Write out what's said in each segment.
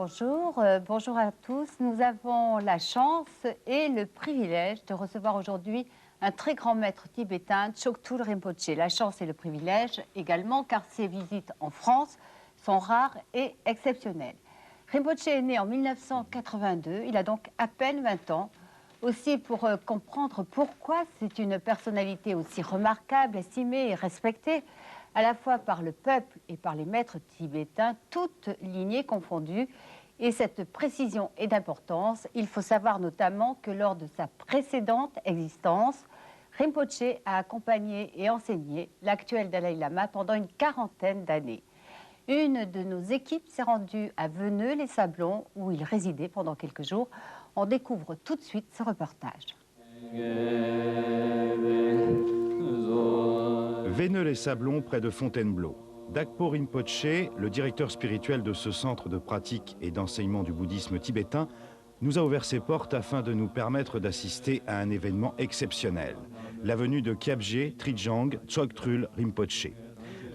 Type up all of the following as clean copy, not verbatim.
bonjour. Bonjour à tous. Nous avons la chance et le privilège de recevoir aujourd'hui un très grand maître tibétain, Choktrul Rinpoché. La chance et le privilège également car ses visites en France sont rares et exceptionnelles. Rinpoché est né en 1982, il a donc à peine 20 ans. Aussi pour comprendre pourquoi c'est une personnalité aussi remarquable, estimée et respectée, à la fois par le peuple et par les maîtres tibétains, toutes lignées confondues. Et cette précision est d'importance. Il faut savoir notamment que lors de sa précédente existence, Rinpoché a accompagné et enseigné l'actuel Dalai Lama pendant une quarantaine d'années. Une de nos équipes s'est rendue à Veneux-les-Sablons, où il résidait pendant quelques jours. On découvre tout de suite ce reportage. Veneux-les-Sablons, près de Fontainebleau. Dakpo Rinpoché, le directeur spirituel de ce centre de pratique et d'enseignement du bouddhisme tibétain, nous a ouvert ses portes afin de nous permettre d'assister à un événement exceptionnel, la venue de Kyabje Trijang Choktrul Rinpoché.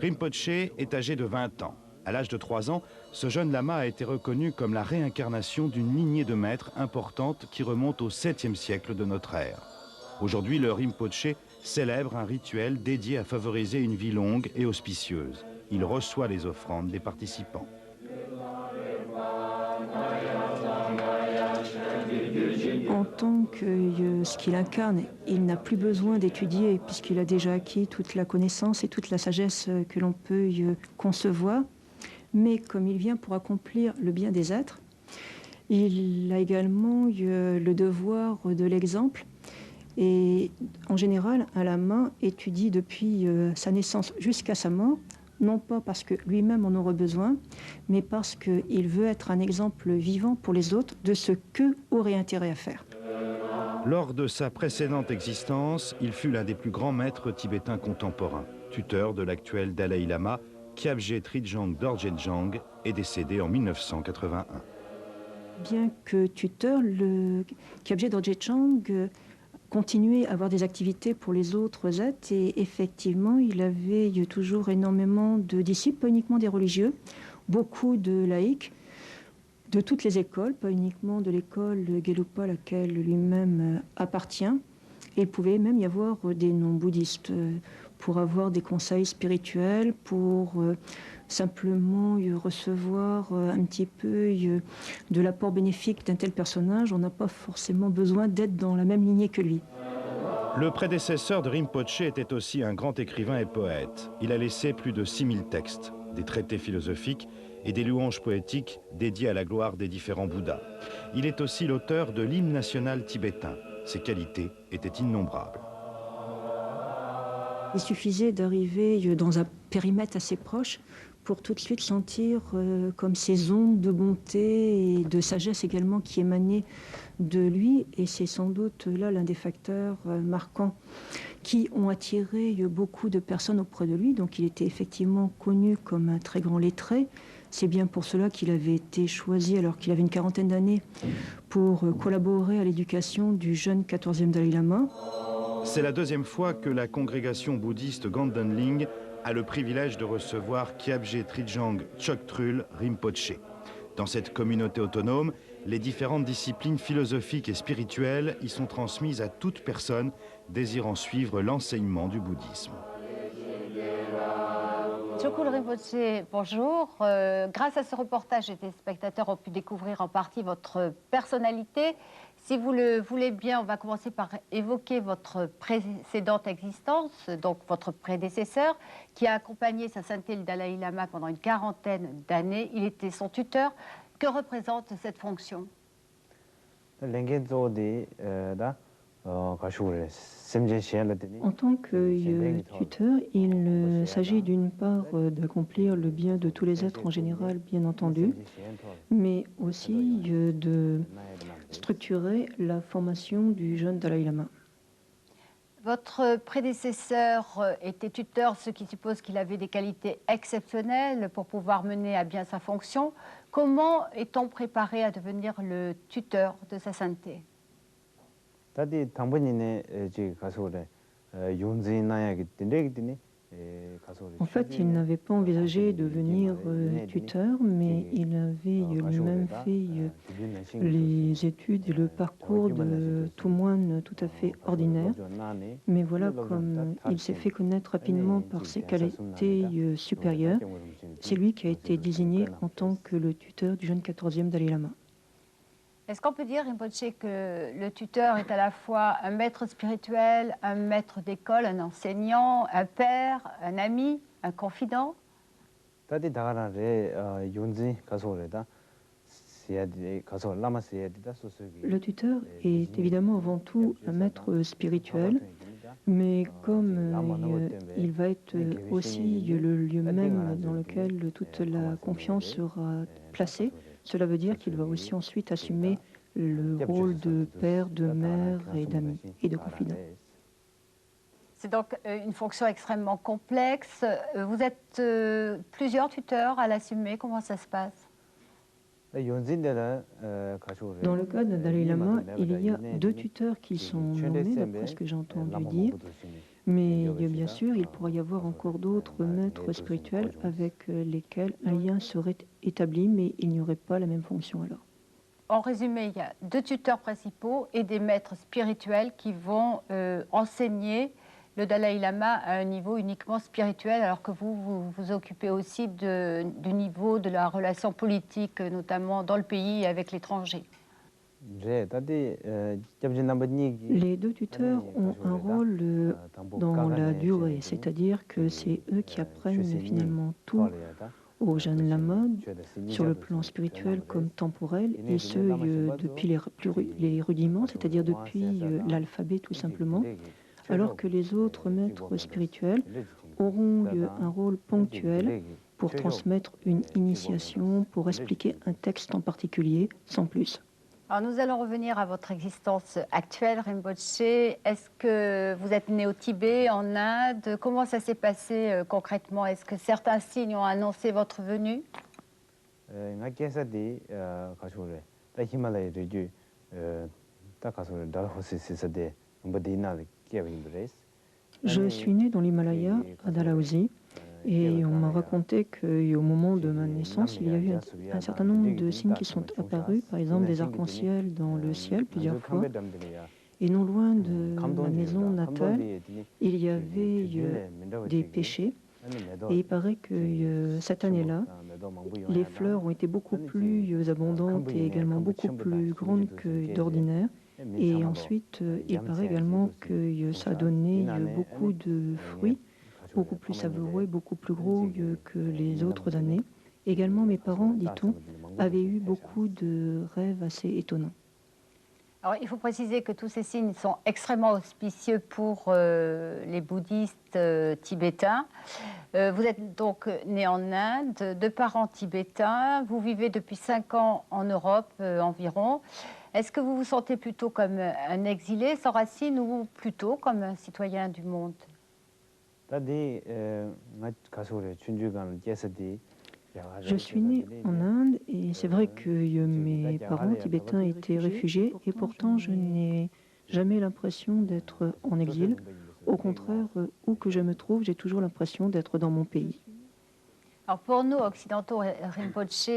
Rinpoché est âgé de 20 ans. À l'âge de 3 ans, ce jeune lama a été reconnu comme la réincarnation d'une lignée de maîtres importante qui remonte au 7e siècle de notre ère. Aujourd'hui, le Rinpoché célèbre un rituel dédié à favoriser une vie longue et auspicieuse. Il reçoit les offrandes des participants. En tant que ce qu'il incarne, il n'a plus besoin d'étudier puisqu'il a déjà acquis toute la connaissance et toute la sagesse que l'on peut concevoir. Mais comme il vient pour accomplir le bien des êtres, il a également le devoir de l'exemple. Et en général, un lama étudie depuis sa naissance jusqu'à sa mort, non pas parce que lui-même en aurait besoin, mais parce qu'il veut être un exemple vivant pour les autres de ce qu'eux auraient intérêt à faire. Lors de sa précédente existence, il fut l'un des plus grands maîtres tibétains contemporains, tuteur de l'actuel Dalai Lama, Kyabje Trijang Dorje-Jang, est décédé en 1981. Bien que tuteur, le Kyabje Dorje-Jang continuait à avoir des activités pour les autres êtres et effectivement, il avait toujours énormément de disciples, pas uniquement des religieux, beaucoup de laïcs, de toutes les écoles, pas uniquement de l'école Gelugpa à laquelle lui-même appartient. Et il pouvait même y avoir des non-bouddhistes pour avoir des conseils spirituels, pour simplement recevoir un petit peu de l'apport bénéfique d'un tel personnage. On n'a pas forcément besoin d'être dans la même lignée que lui. Le prédécesseur de Rinpoché était aussi un grand écrivain et poète. Il a laissé plus de 6000 textes, des traités philosophiques et des louanges poétiques dédiées à la gloire des différents Bouddhas. Il est aussi l'auteur de l'hymne national tibétain. Ses qualités étaient innombrables. Il suffisait d'arriver dans un périmètre assez proche pour tout de suite sentir comme ces ondes de bonté et de sagesse également qui émanaient de lui. Et c'est sans doute là l'un des facteurs marquants qui ont attiré beaucoup de personnes auprès de lui. Donc il était effectivement connu comme un très grand lettré. C'est bien pour cela qu'il avait été choisi alors qu'il avait une quarantaine d'années pour collaborer à l'éducation du jeune 14e Dalai Lama. C'est la deuxième fois que la congrégation bouddhiste Gandenling a le privilège de recevoir Kyabje Trijang Choktrul Rinpoché. Dans cette communauté autonome, les différentes disciplines philosophiques et spirituelles y sont transmises à toute personne désirant suivre l'enseignement du bouddhisme. Choktrul Rinpoché, bonjour. Grâce à ce reportage, les téléspectateurs ont pu découvrir en partie votre personnalité. Si vous le voulez bien, on va commencer par évoquer votre précédente existence, donc votre prédécesseur, qui a accompagné Sa Sainteté le Dalai Lama pendant une quarantaine d'années. Il était son tuteur. Que représente cette fonction ? En tant que tuteur, il s'agit d'une part d'accomplir le bien de tous les êtres en général, bien entendu, mais aussi de structurer la formation du jeune Dalai Lama. Votre prédécesseur était tuteur, ce qui suppose qu'il avait des qualités exceptionnelles pour pouvoir mener à bien sa fonction. Comment est-on préparé à devenir le tuteur de Sa Sainteté ? En fait, il n'avait pas envisagé de devenir tuteur, mais il avait lui-même fait les études et le parcours de tout moine tout à fait ordinaire. Mais voilà, comme il s'est fait connaître rapidement par ses qualités supérieures, c'est lui qui a été désigné en tant que le tuteur du jeune 14e Dalai Lama. Est-ce qu'on peut dire, Rinpoche, que le tuteur est à la fois un maître spirituel, un maître d'école, un enseignant, un père, un ami, un confident? Le tuteur est évidemment avant tout un maître spirituel, mais comme il va être aussi le lieu même dans lequel toute la confiance sera placée, cela veut dire qu'il va aussi ensuite assumer le rôle de père, de mère et d'ami et de confident. C'est donc une fonction extrêmement complexe. Vous êtes plusieurs tuteurs à l'assumer. Comment ça se passe? Dans le cas de Dalai Lama, il y a 2 tuteurs qui sont nommés, d'après ce que j'ai entendu dire. Mais bien sûr, il pourrait y avoir encore d'autres maîtres spirituels avec lesquels un lien serait établi, mais il n'y aurait pas la même fonction alors. En résumé, il y a 2 tuteurs principaux et des maîtres spirituels qui vont enseigner le Dalai Lama à un niveau uniquement spirituel, alors que vous vous occupez aussi du niveau de la relation politique, notamment dans le pays et avec l'étranger. Les 2 tuteurs ont un rôle dans la durée, c'est-à-dire que c'est eux qui apprennent finalement tout au jeune lama, sur le plan spirituel comme temporel, et ce depuis les rudiments, c'est-à-dire depuis l'alphabet tout simplement, alors que les autres maîtres spirituels auront un rôle ponctuel pour transmettre une initiation, pour expliquer un texte en particulier, sans plus. Alors nous allons revenir à votre existence actuelle, Rinpoche. Est-ce que vous êtes né au Tibet, en Inde? Comment ça s'est passé concrètement? Est-ce que certains signes ont annoncé votre venue? Je suis né dans l'Himalaya, à Dalhousie, et on m'a raconté qu'au moment de ma naissance, il y a eu un certain nombre de signes qui sont apparus, par exemple des arcs-en-ciel dans le ciel plusieurs fois. Et non loin de ma maison natale, il y avait des pêchers. Et il paraît que cette année-là, les fleurs ont été beaucoup plus abondantes et également beaucoup plus grandes que d'ordinaire. Et ensuite, il paraît également que ça a donné beaucoup de fruits, beaucoup plus savoureux, beaucoup plus gros que les autres années. Également, mes parents, dit-on, avaient eu beaucoup de rêves assez étonnants. Alors, il faut préciser que tous ces signes sont extrêmement auspicieux pour les bouddhistes tibétains. Vous êtes donc né en Inde, de parents tibétains. Vous vivez depuis 5 ans en Europe environ. Est-ce que vous vous sentez plutôt comme un exilé sans racines ou plutôt comme un citoyen du monde? Je suis né en Inde et c'est vrai que mes parents tibétains étaient réfugiés et pourtant je n'ai jamais l'impression d'être en exil. Au contraire, où que je me trouve, j'ai toujours l'impression d'être dans mon pays. Alors pour nous, occidentaux, Rinpoche,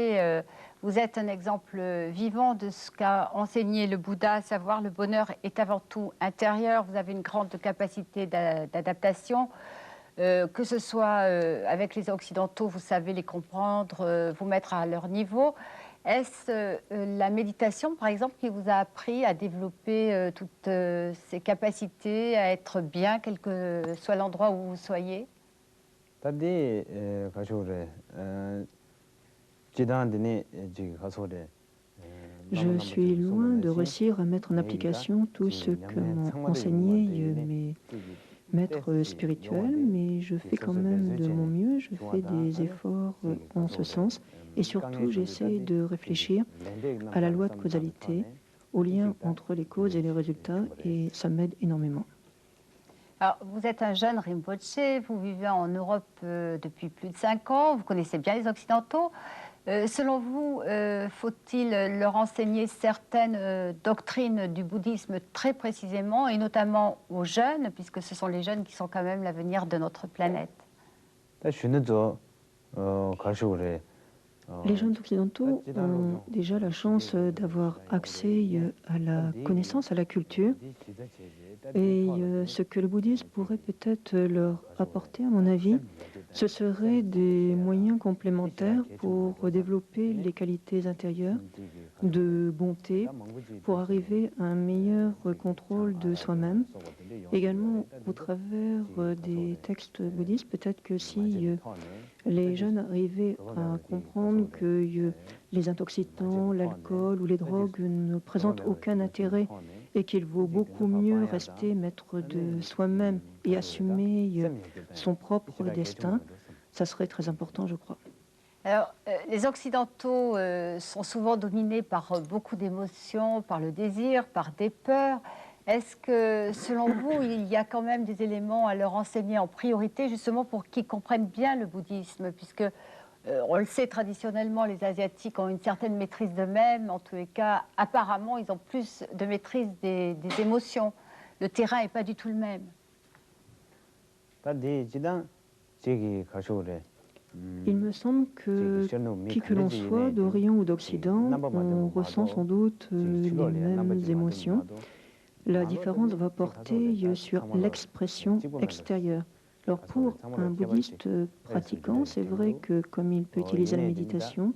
vous êtes un exemple vivant de ce qu'a enseigné le Bouddha, à savoir le bonheur est avant tout intérieur. Vous avez une grande capacité d'adaptation. Que ce soit avec les Occidentaux, vous savez les comprendre, vous mettre à leur niveau. Est-ce la méditation, par exemple, qui vous a appris à développer toutes ces capacités, à être bien, quel que soit l'endroit où vous soyez? Je suis loin de réussir à mettre en application tout ce que m'ont enseigné mes maître spirituel, mais je fais quand même de mon mieux, je fais des efforts en ce sens et surtout j'essaie de réfléchir à la loi de causalité, au lien entre les causes et les résultats et ça m'aide énormément. Alors, vous êtes un jeune Rinpoche, vous vivez en Europe depuis plus de 5 ans, vous connaissez bien les Occidentaux. Selon vous, faut-il leur enseigner certaines doctrines du bouddhisme très précisément, et notamment aux jeunes, puisque ce sont les jeunes qui sont quand même l'avenir de notre planète? Les jeunes occidentaux ont déjà la chance d'avoir accès à la connaissance, à la culture. Et ce que le bouddhisme pourrait peut-être leur apporter, à mon avis, ce seraient des moyens complémentaires pour développer les qualités intérieures de bonté, pour arriver à un meilleur contrôle de soi-même. Également, au travers des textes bouddhistes, peut-être que si les jeunes arrivaient à comprendre que les intoxicants, l'alcool ou les drogues ne présentent aucun intérêt et qu'il vaut beaucoup mieux rester maître de soi-même et assumer son propre destin, ça serait très important, je crois. Alors, les Occidentaux sont souvent dominés par beaucoup d'émotions, par le désir, par des peurs. Est-ce que, selon vous, il y a quand même des éléments à leur enseigner en priorité, justement pour qu'ils comprennent bien le bouddhisme, puisque, on le sait, traditionnellement, les Asiatiques ont une certaine maîtrise d'eux-mêmes. En tous les cas, apparemment, ils ont plus de maîtrise des émotions. Le terrain n'est pas du tout le même. Il me semble que, qui que l'on soit, d'Orient ou d'Occident, on ressent sans doute les mêmes émotions. La différence va porter sur l'expression extérieure. Alors pour un bouddhiste pratiquant, c'est vrai que comme il peut utiliser la méditation,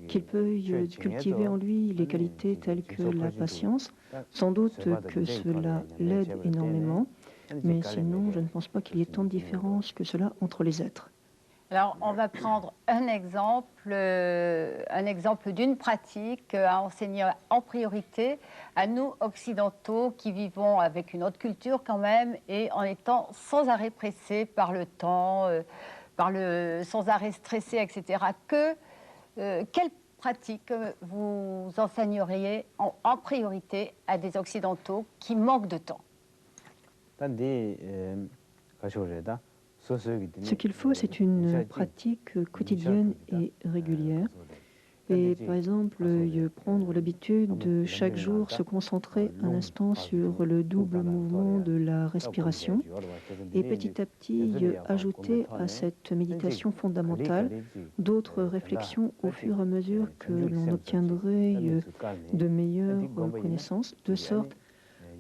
qu'il peut cultiver en lui les qualités telles que la patience, sans doute que cela l'aide énormément, mais sinon je ne pense pas qu'il y ait tant de différence que cela entre les êtres. Alors, on va prendre un exemple d'une pratique à enseigner en priorité à nous, occidentaux, qui vivons avec une autre culture quand même et en étant sans arrêt pressés par le temps, sans arrêt stressés, etc. Quelle pratique vous enseigneriez en priorité à des occidentaux qui manquent de temps? Ce qu'il faut, c'est une pratique quotidienne et régulière. Et par exemple, prendre l'habitude de chaque jour se concentrer un instant sur le double mouvement de la respiration et petit à petit ajouter à cette méditation fondamentale d'autres réflexions au fur et à mesure que l'on obtiendrait de meilleures connaissances, de sorte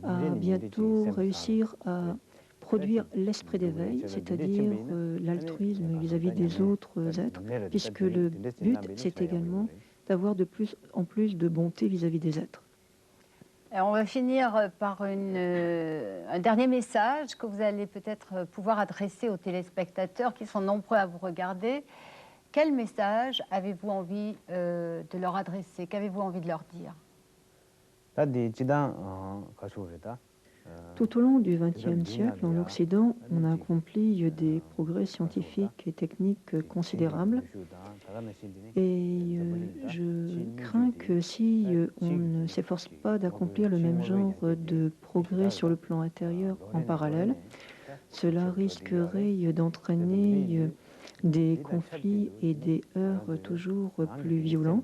à bientôt réussir à produire l'esprit d'éveil, c'est-à-dire l'altruisme vis-à-vis des autres êtres, puisque le but, c'est également d'avoir de plus en plus de bonté vis-à-vis des êtres. Alors on va finir par un dernier message que vous allez peut-être pouvoir adresser aux téléspectateurs qui sont nombreux à vous regarder. Quel message avez-vous envie de leur adresser? Qu'avez-vous envie de leur dire? Tout au long du XXe siècle, en Occident, on a accompli des progrès scientifiques et techniques considérables. Et je crains que si on ne s'efforce pas d'accomplir le même genre de progrès sur le plan intérieur en parallèle, cela risquerait d'entraîner des conflits et des heurts toujours plus violents.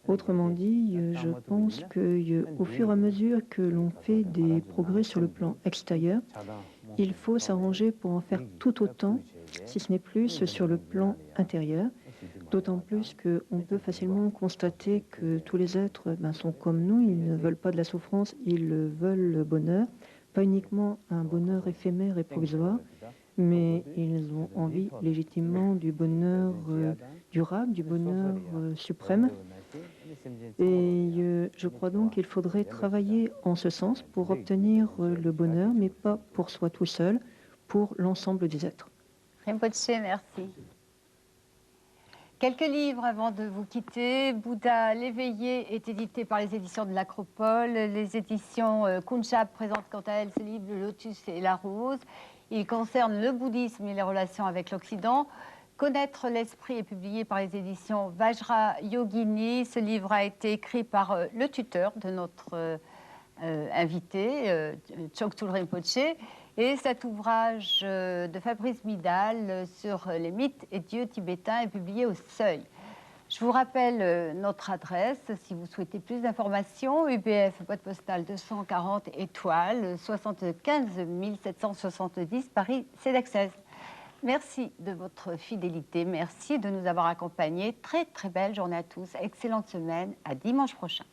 Autrement dit, je pense qu'au fur et à mesure que l'on fait des progrès sur le plan extérieur, il faut s'arranger pour en faire tout autant, si ce n'est plus, sur le plan intérieur. D'autant plus qu'on peut facilement constater que tous les êtres sont comme nous, ils ne veulent pas de la souffrance, ils veulent le bonheur, pas uniquement un bonheur éphémère et provisoire, mais ils ont envie légitimement du bonheur durable, du bonheur suprême. Et je crois donc qu'il faudrait travailler en ce sens pour obtenir le bonheur, mais pas pour soi tout seul, pour l'ensemble des êtres. Rinpoche, merci. Quelques livres avant de vous quitter. Bouddha l'éveillé est édité par les éditions de l'Acropole. Les éditions Kunchab présentent quant à elles ce livre, Le Lotus et la Rose. Il concerne le bouddhisme et les relations avec l'Occident. Connaître l'esprit est publié par les éditions Vajra Yogini. Ce livre a été écrit par le tuteur de notre invité, Choktul Rinpoche. Et cet ouvrage de Fabrice Midal sur les mythes et dieux tibétains est publié au Seuil. Je vous rappelle notre adresse si vous souhaitez plus d'informations. UBF, boîte postale 240 étoiles, 75 770 Paris, CEDEX 16. Merci de votre fidélité. Merci de nous avoir accompagnés. Très, très belle journée à tous. Excellente semaine. À dimanche prochain.